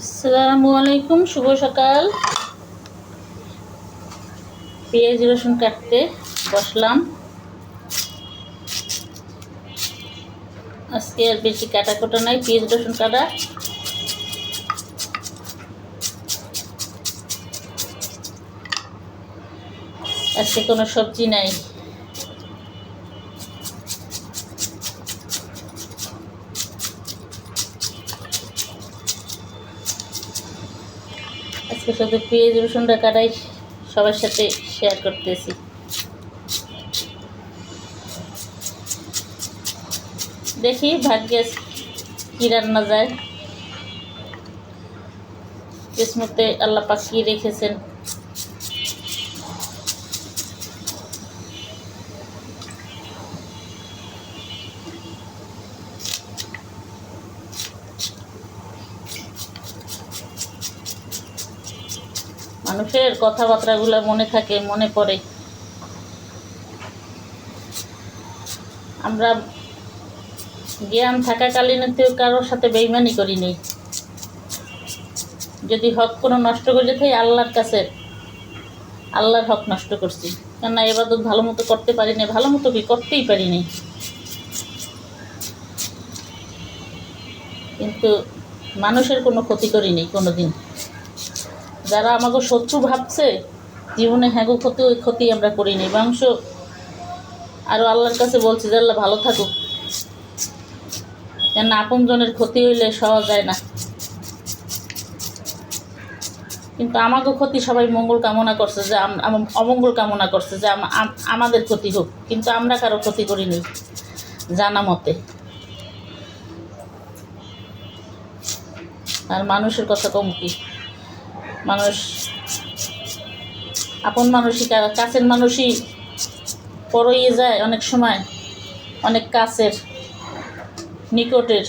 আসসালামু আলাইকুম, শুভ সকাল। পেঁয়াজ রসুন কাটতে বসলাম। আজকে আর বেশি কাটা নাই, পেঁয়াজ রসুন কাটা। আজকে কোনো সবজি নাই। আজকে শুধু পেঁয়াজ রসুনটা কাটাই সবার সাথে শেয়ার করতেছি। দেখি ভাগ্যে কি রান্না যায়, কিসমতে আল্লাহ পাক কি রেখেছেন। মানুষের কথাবার্তাগুলো মনে থাকে, মনে পড়ে। আমরা জ্ঞান থাকাকালীনতেও কারোর সাথে বেইমানি করি নেই। যদি হক কোনো নষ্ট করে থাকি, আল্লাহর কাছে আল্লাহর হক নষ্ট করছি, কেননা এবাদত ভালো মতো করতে পারি না। ভালো মতো কি করতেই পারি নি, কিন্তু মানুষের কোনো ক্ষতি করি নেই কোনো দিন। যারা আমাকে শত্রু ভাবছে জীবনে, হ্যাঁ গো ক্ষতি আমরা করি নি। বংশ আরও আল্লাহর কাছে বলছি যে আল্লাহ ভালো থাকুক, কেননা আপনজনের ক্ষতি হইলে সহজ যায় না। কিন্তু আমাকে ক্ষতি সবাই মঙ্গল কামনা করছে, যে অমঙ্গল কামনা করছে যে আমাদের ক্ষতি হোক, কিন্তু আমরা কারো ক্ষতি করিনি জানা মতে। আর মানুষের কথা কম কি, মানুষ আপন মানুষই, কাছের মানুষই পরইয়ে যায় অনেক সময়, অনেক কাছের নিকটের,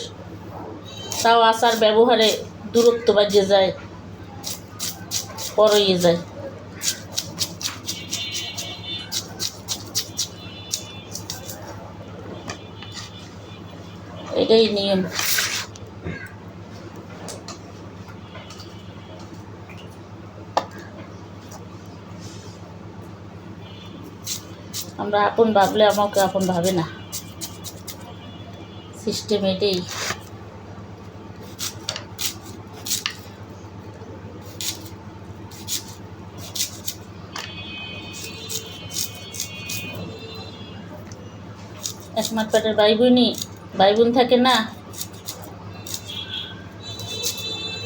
তাও আচার ব্যবহারে দূরত্ব বাজিয়ে যায়, পরইয়ে যায়। এটাই নিয়ম। আমরা আপন ভাবলে আমাকে আপন ভাবে না, সিস্টেম এটাই। একমাত্র পেটের ভাই বোন থাকে না,